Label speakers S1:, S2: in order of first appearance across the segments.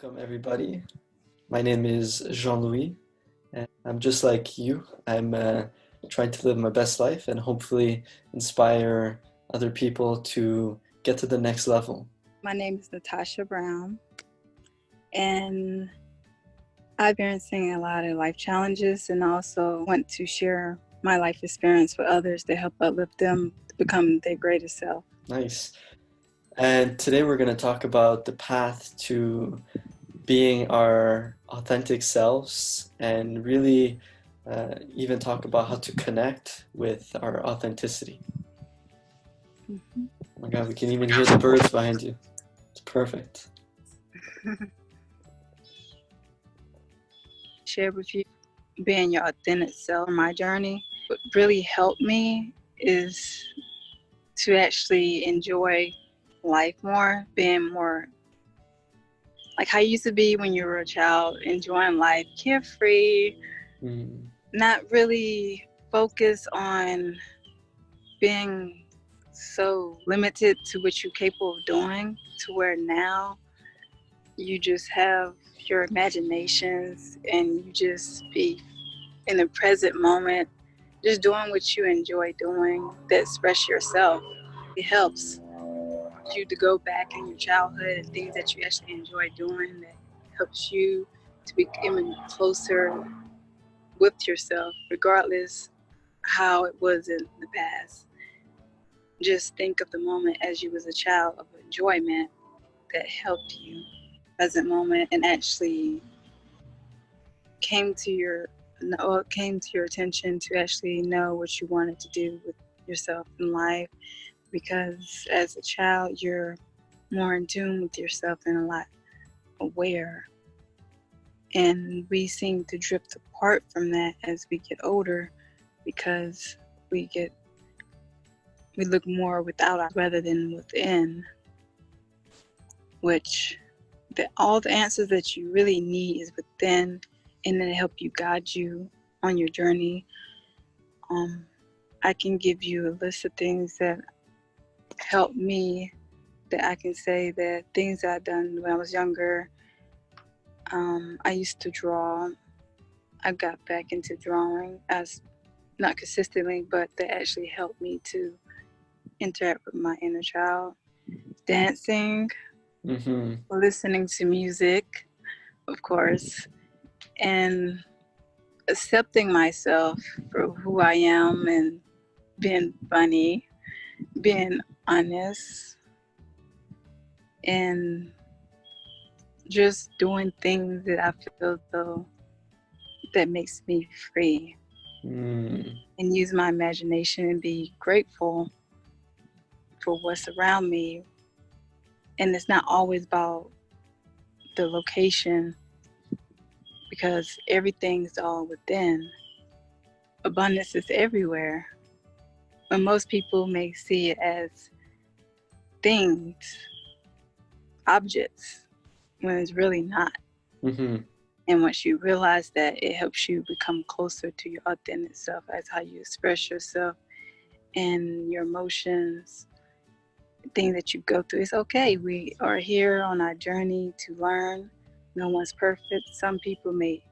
S1: Welcome, everybody. My name is Jean-Louis, and I'm just like you. I'm trying to live my best life and hopefully inspire other people to get to the next level.
S2: My name is Natasha Brown, and I've experiencing a lot of life challenges and also want to share my life experience with others to help uplift them to become their greatest self.
S1: Nice. And today we're going to talk about the path to being our authentic selves and really even talk about how to connect with our authenticity.
S2: Mm-hmm.
S1: Oh my God, we can even hear the birds behind you. It's perfect.
S2: Share with you being your authentic self. My journey, what really helped me is to actually enjoy life more, being more like how you used to be when you were a child, enjoying life, carefree, not really focus on being so limited to what you're capable of doing, to where now you just have your imaginations and you just be in the present moment, just doing what you enjoy doing, that express yourself. It helps you to go back in your childhood and things that you actually enjoy doing, that helps you to be even closer with yourself, regardless how it was in the past. Just think of the moment as you was a child of enjoyment that helped you present moment and actually came to your attention to actually know what you wanted to do with yourself in life, because as a child you're more in tune with yourself and a lot aware, and we seem to drift apart from that as we get older because we look more without rather than within, which all the answers that you really need is within, and then help you guide you on your journey. I can give you a list of things that helped me, that I can say that things that I've done when I was younger. I used to draw. I got back into drawing, as not consistently, but that actually helped me to interact with my inner child. Dancing, listening to music, of course, and accepting myself for who I am and being funny, being honest, and just doing things that I feel though that makes me free, and use my imagination and be grateful for what's around me. And it's not always about the location, because everything's all within. Abundance is everywhere. But most people may see it as things, objects, when it's really not. And once you realize that, it helps you become closer to your authentic self, as how you express yourself and your emotions, things that you go through. It's okay. We are here on our journey to learn. No one's perfect. Some people may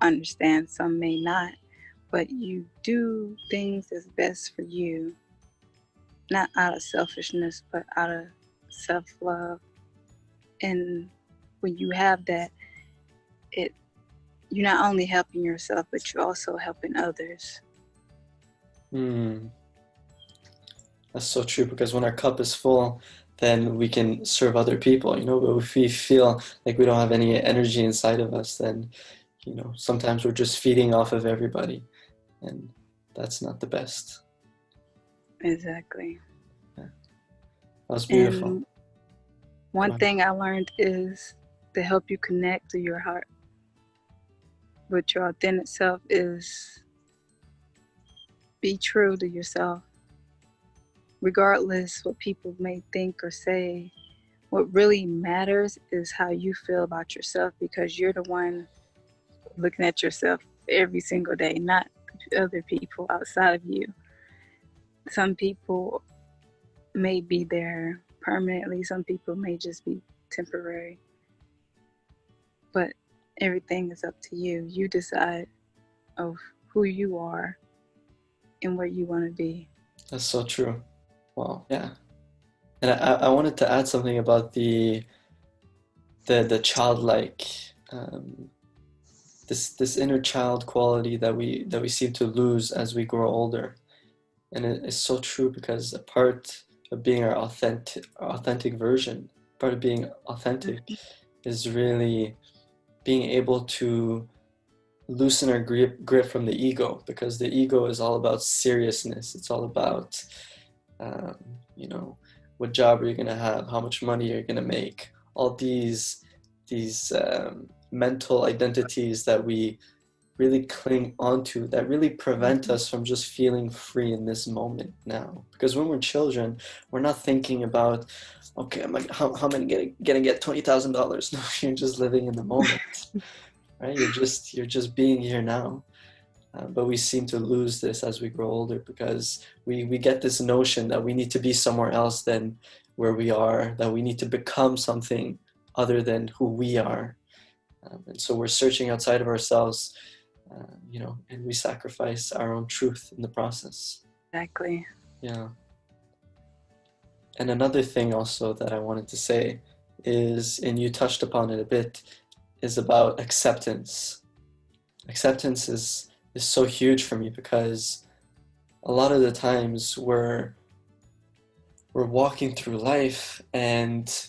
S2: understand, some may not. But you do things that's best for you, not out of selfishness, but out of self-love. And when you have that, you're not only helping yourself, but you're also helping others.
S1: That's so true, because when our cup is full, then we can serve other people, but if we feel like we don't have any energy inside of us, then, sometimes we're just feeding off of everybody, and that's not the best.
S2: Exactly.
S1: Yeah. That was beautiful.
S2: And one thing I learned is to help you connect to your heart with your authentic self is be true to yourself. Regardless what people may think or say, what really matters is how you feel about yourself, because you're the one looking at yourself every single day, not other people outside of you. Some people may be there permanently, some people may just be temporary. but everything is up to you. You decide of who you are and where you want to be.
S1: That's so true. Wow. Yeah. And I wanted to add something about the childlike, um, this inner child quality that we seem to lose as we grow older. And it is so true, because a part of being our authentic version, part of being authentic is really being able to loosen our grip from the ego, because the ego is all about seriousness. It's all about, um, you know, what job are you going to have? How much money are you going to make? All these mental identities that we really cling onto, that really prevent us from just feeling free in this moment now. Because when we're children, we're not thinking about, okay, how am I gonna get $20,000? No, you're just living in the moment, right? You're just being here now. But we seem to lose this as we grow older, because we get this notion that we need to be somewhere else than where we are, that we need to become something other than who we are. And so we're searching outside of ourselves, and we sacrifice our own truth in the process.
S2: Exactly.
S1: Yeah. And another thing also that I wanted to say is, and you touched upon it a bit, is about acceptance. Acceptance is so huge for me, because a lot of the times we're walking through life and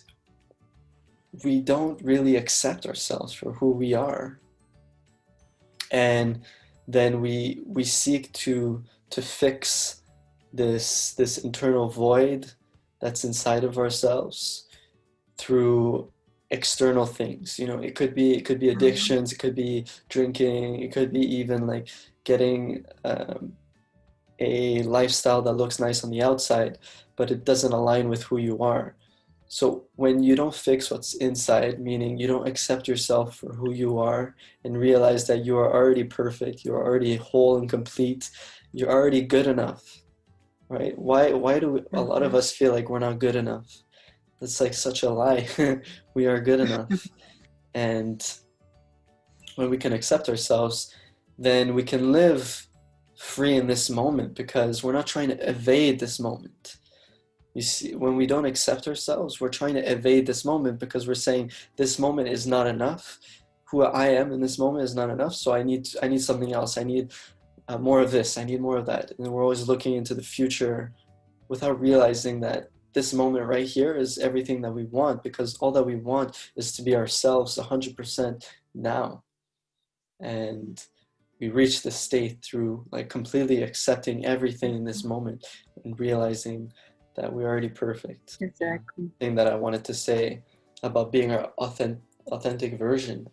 S1: we don't really accept ourselves for who we are. And then we seek to fix this internal void that's inside of ourselves through external things. It could be addictions, it could be drinking, it could be even like getting a lifestyle that looks nice on the outside, but it doesn't align with who you are. So when you don't fix what's inside, meaning you don't accept yourself for who you are and realize that you are already perfect, you're already whole and complete, you're already good enough, right? Why do a lot of us feel like we're not good enough? That's like such a lie. We are good enough. And when we can accept ourselves, then we can live free in this moment, because we're not trying to evade this moment. You see, when we don't accept ourselves, we're trying to evade this moment, because we're saying this moment is not enough. Who I am in this moment is not enough, so I need something else. I need more of this. I need more of that. And we're always looking into the future without realizing that this moment right here is everything that we want, because all that we want is to be ourselves 100% now. And we reach this state through like completely accepting everything in this moment and realizing that we're already perfect.
S2: Exactly.
S1: Thing that I wanted to say about being our authentic version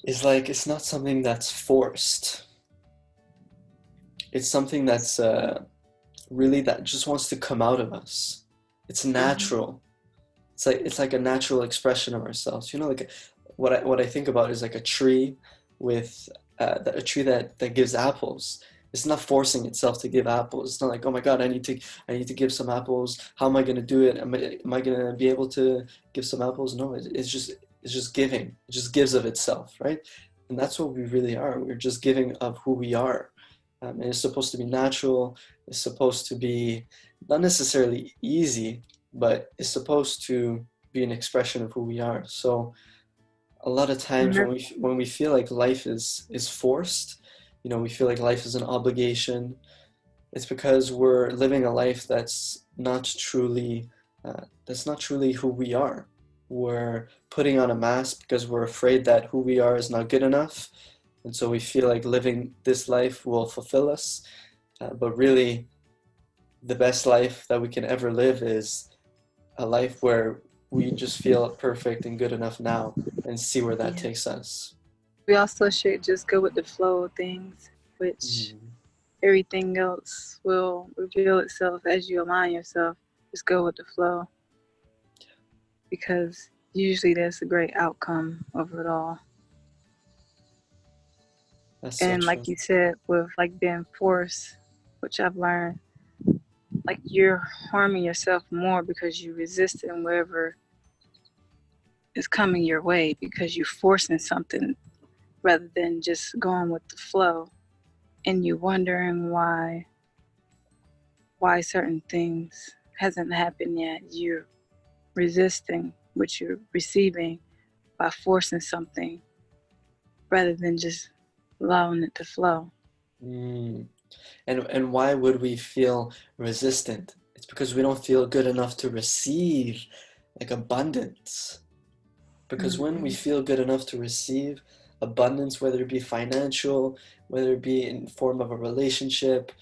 S1: is like, it's not something that's forced. It's something that's really that just wants to come out of us. It's natural. It's like a natural expression of ourselves. Like what I think about is like a tree with a tree that gives apples. It's not forcing itself to give apples. It's not like, oh my God, I need to give some apples. How am I going to do it? Am I going to be able to give some apples? No, it's just giving. It just gives of itself, right? And that's what we really are. We're just giving of who we are. And it's supposed to be natural. It's supposed to be not necessarily easy, but it's supposed to be an expression of who we are. So a lot of times when we feel like life is forced, we feel like life is an obligation, it's because we're living a life that's not truly who we are. We're putting on a mask because we're afraid that who we are is not good enough, and so we feel like living this life will fulfill us, but really the best life that we can ever live is a life where we just feel perfect and good enough now, and see where that takes us.
S2: We also should just go with the flow of things, which everything else will reveal itself as you align yourself. Just go with the flow, because usually that's a great outcome of it all.
S1: That's so
S2: and
S1: true.
S2: like you said, with like being forced, which I've learned, like you're harming yourself more because you resist it, and wherever is coming your way because you're forcing something rather than just going with the flow, and you wondering why certain things hasn't happened yet. You're resisting what you're receiving by forcing something rather than just allowing it to flow.
S1: Mm. And why would we feel resistant? It's because we don't feel good enough to receive like abundance. Because when we
S2: Mm-hmm.
S1: feel good enough to receive abundance, whether it be financial, whether it be in form of a relationship,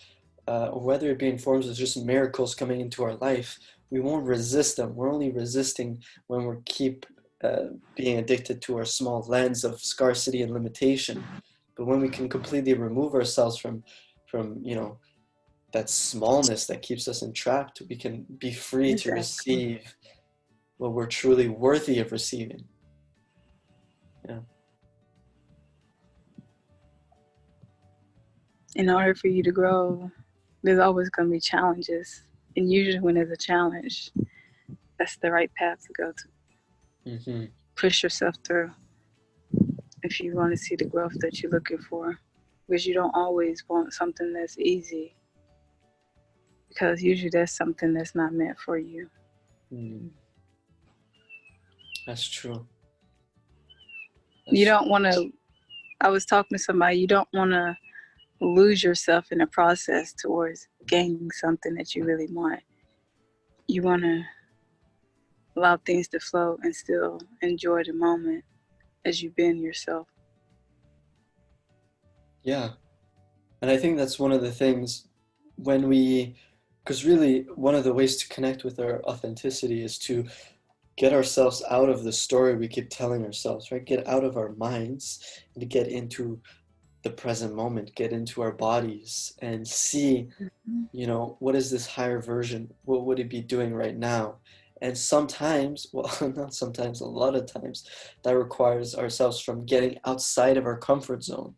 S1: or whether it be in forms of just miracles coming into our life, we won't resist them. We're only resisting when we keep being addicted to our small lens of scarcity and limitation. But when we can completely remove ourselves from that smallness that keeps us entrapped, we can be free to
S2: Exactly.
S1: receive what we're truly worthy of receiving. Yeah.
S2: In order for you to grow, there's always going to be challenges. And usually, when there's a challenge, that's the right path to go to.
S1: Mm-hmm.
S2: Push yourself through if you want to see the growth that you're looking for. Because you don't always want something that's easy, because usually that's something that's not meant for you.
S1: Mm. That's true.
S2: You
S1: That's
S2: don't want to, I was talking to somebody, you don't want to lose yourself in the process towards gaining something that you really want. You want to allow things to flow and still enjoy the moment as you've been yourself.
S1: yeah. And I think that's one of the things when we, because really one of the ways to connect with our authenticity is to get ourselves out of the story we keep telling ourselves, right? Get out of our minds and to get into the present moment, get into our bodies and see,
S2: Mm-hmm.
S1: what is this higher version? What would it be doing right now? And sometimes, well, not sometimes, a lot of times, that requires ourselves from getting outside of our comfort zone.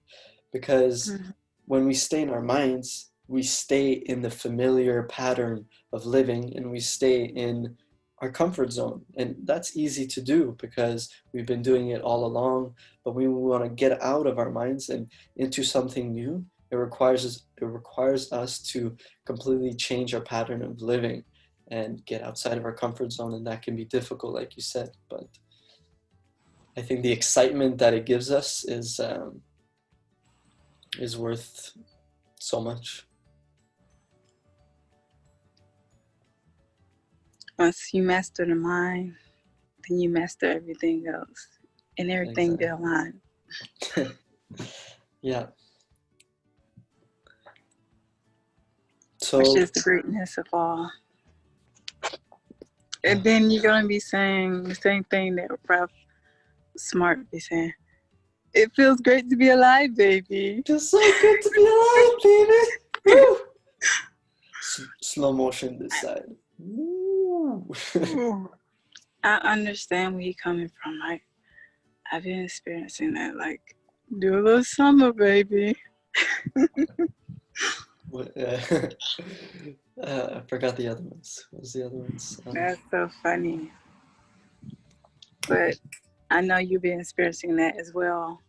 S1: Because
S2: Mm-hmm.
S1: when we stay in our minds, we stay in the familiar pattern of living and we stay in our comfort zone. And that's easy to do because we've been doing it all along. But we want to get out of our minds and into something new. It requires us to completely change our pattern of living and get outside of our comfort zone, and that can be difficult, like you said. But I think the excitement that it gives us is worth so much.
S2: Once you master the mind, then you master everything else, and everything
S1: Exactly.
S2: be aligned.
S1: Yeah.
S2: Which
S1: So
S2: is the greatness of all. And then you're gonna be saying the same thing that Ralph Smart be saying. It feels great to be alive, baby.
S1: feels so good to be alive, baby. Woo! Slow motion this side. Woo!
S2: I understand where you're coming from. Like, I've been experiencing that. Like, do a little summer, baby.
S1: I forgot the other ones. What was the other ones?
S2: That's so funny. But I know you've been experiencing that as well.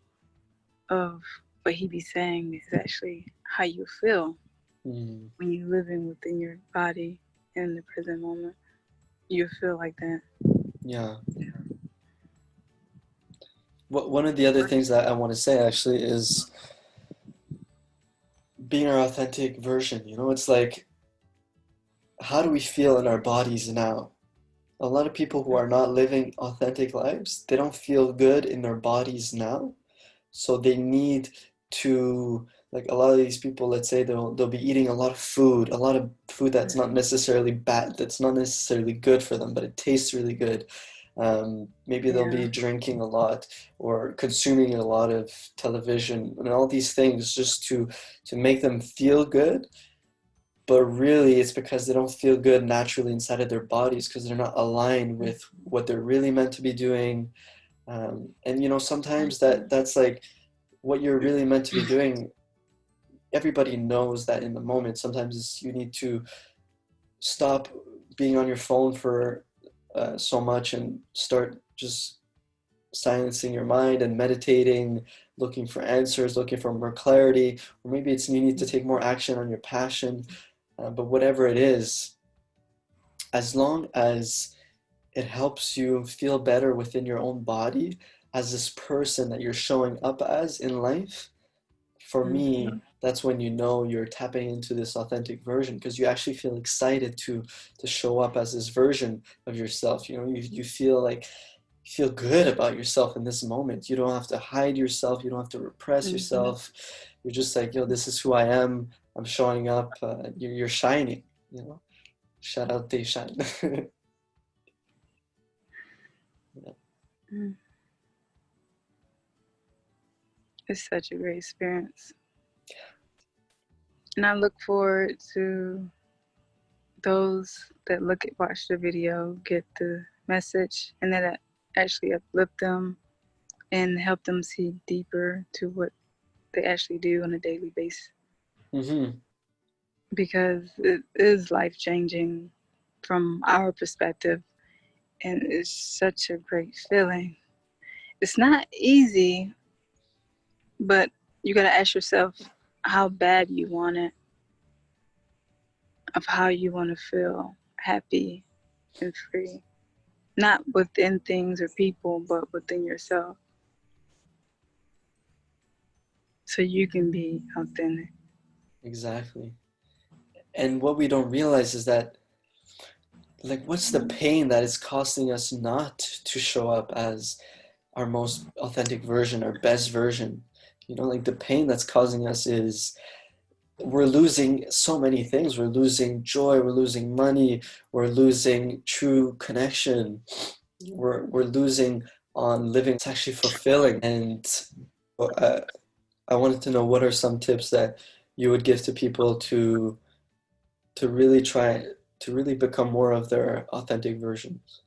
S2: Of what he be saying is actually how you feel
S1: mm,
S2: when you're living within your body in the present moment. You feel like that.
S1: yeah. One of the other things that I want to say actually is being our authentic version. It's like, how do we feel in our bodies now? A lot of people who are not living authentic lives, they don't feel good in their bodies now. So they need to, like a lot of these people, let's say they'll be eating a lot of food that's not necessarily bad, that's not necessarily good for them, but it tastes really good. Maybe they'll
S2: Yeah.
S1: be drinking a lot or consuming a lot of television and all these things just to make them feel good, but really it's because they don't feel good naturally inside of their bodies because they're not aligned with what they're really meant to be doing. And sometimes that's like what you're really meant to be doing. Everybody knows that in the moment. Sometimes you need to stop being on your phone for so much and start just silencing your mind and meditating, looking for answers, looking for more clarity, or maybe it's you need to take more action on your passion. But whatever it is, as long as it helps you feel better within your own body as this person that you're showing up as in life, for me, that's when you know you're tapping into this authentic version, because you actually feel excited to show up as this version of yourself. You know, you feel like you feel good about yourself in this moment. You don't have to hide yourself. You don't have to repress yourself. You're just like, yo, this is who I am. I'm showing up. You're shining. You know, shout out Day Shine. Yeah.
S2: It's such a great experience. And I look forward to those that watch the video, get the message, and that actually uplift them and help them see deeper to what they actually do on a daily basis.
S1: Mm-hmm.
S2: Because it is life-changing from our perspective, and it's such a great feeling. It's not easy, but you got to ask yourself how bad you want it, of how you want to feel happy and free. Not within things or people, but within yourself. So you can be authentic.
S1: Exactly. And what we don't realize is that, like, what's the pain that is costing us not to show up as our most authentic version, our best version? You know, like the pain that's causing us is we're losing so many things. We're losing joy, we're losing money, we're losing true connection, we're losing on living. It's actually fulfilling. And I wanted to know, what are some tips that you would give to people to really try to really become more of their authentic versions?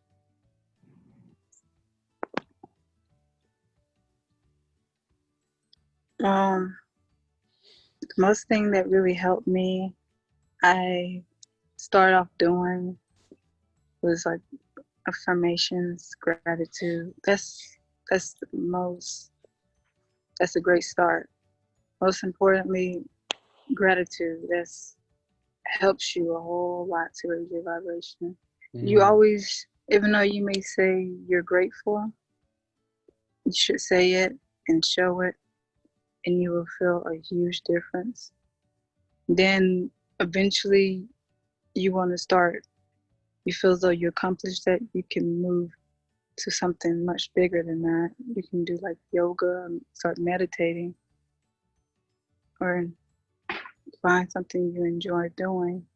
S2: The most thing that really helped me, I started off doing was like affirmations, gratitude. That's the most. That's a great start. Most importantly, gratitude. That's helps you a whole lot to raise your vibration. You
S1: Mm,
S2: always, even though you may say you're grateful, you should say it and show it, and you will feel a huge difference. Then eventually, you want to start. You feel as though you accomplished that. You can move to something much bigger than that. You can do like yoga and start meditating, or find something you enjoy doing,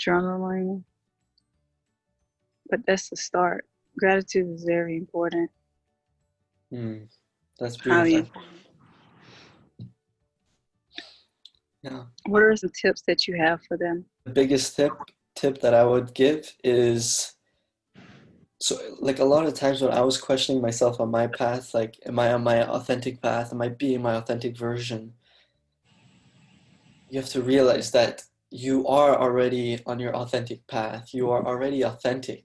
S2: journaling. But that's the start. Gratitude is very important.
S1: mm, that's
S2: Highly
S1: beautiful.
S2: important.
S1: Yeah.
S2: What are some tips that you have for them?
S1: The biggest tip that I would give is, so like a lot of times when I was questioning myself on my path, like, am I on my authentic path? Am I being my authentic version? You have to realize that you are already on your authentic path. You are already authentic.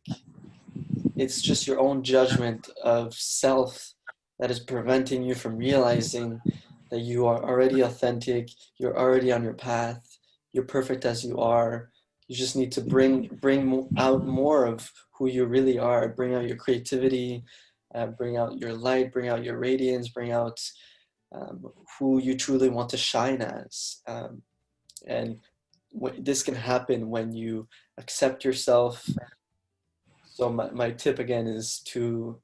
S1: It's just your own judgment of self that is preventing you from realizing that you are already authentic. You're already on your path. You're perfect as you are. You just need to bring out more of who you really are. Bring out your creativity, bring out your light, bring out your radiance, bring out who you truly want to shine as. And this can happen when you accept yourself. So my tip again is to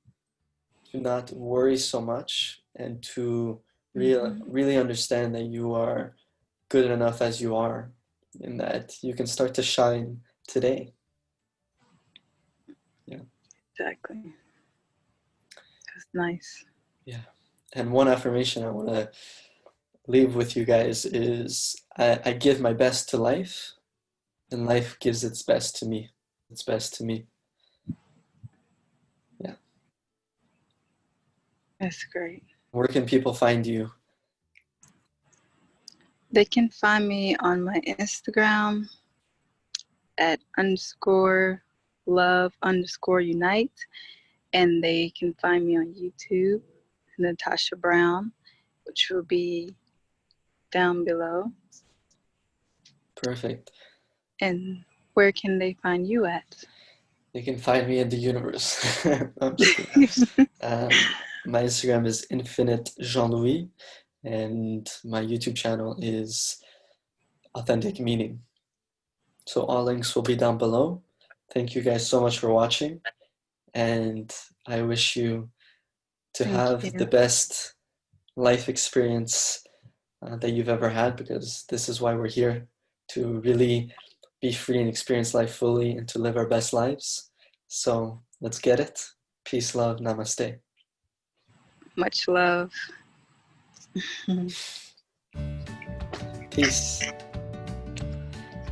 S1: not worry so much, and to really understand that you are good enough as you are, and that you can start to shine today. Yeah.
S2: Exactly. That's nice.
S1: Yeah. And one affirmation I want to leave with you guys is, I give my best to life, and life gives its best to me. Its best to me. Yeah.
S2: That's great.
S1: Where can people find you?
S2: They can find me on my Instagram at _love_unite. And they can find me on YouTube, Natasha Brown, which will be down below.
S1: Perfect.
S2: And where can they find you at?
S1: You can find me in the universe. I'm just kidding. My Instagram is Infinite Jean-Louis, and my YouTube channel is Authentic Meaning. So all links will be down below. Thank you guys so much for watching, and I wish you to
S2: Thank
S1: have
S2: you.
S1: the best life experience that you've ever had, because this is why we're here, to really be free and experience life fully and to live our best lives. So let's get it. Peace, love, namaste.
S2: Much love.
S1: Peace.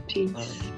S2: Peace.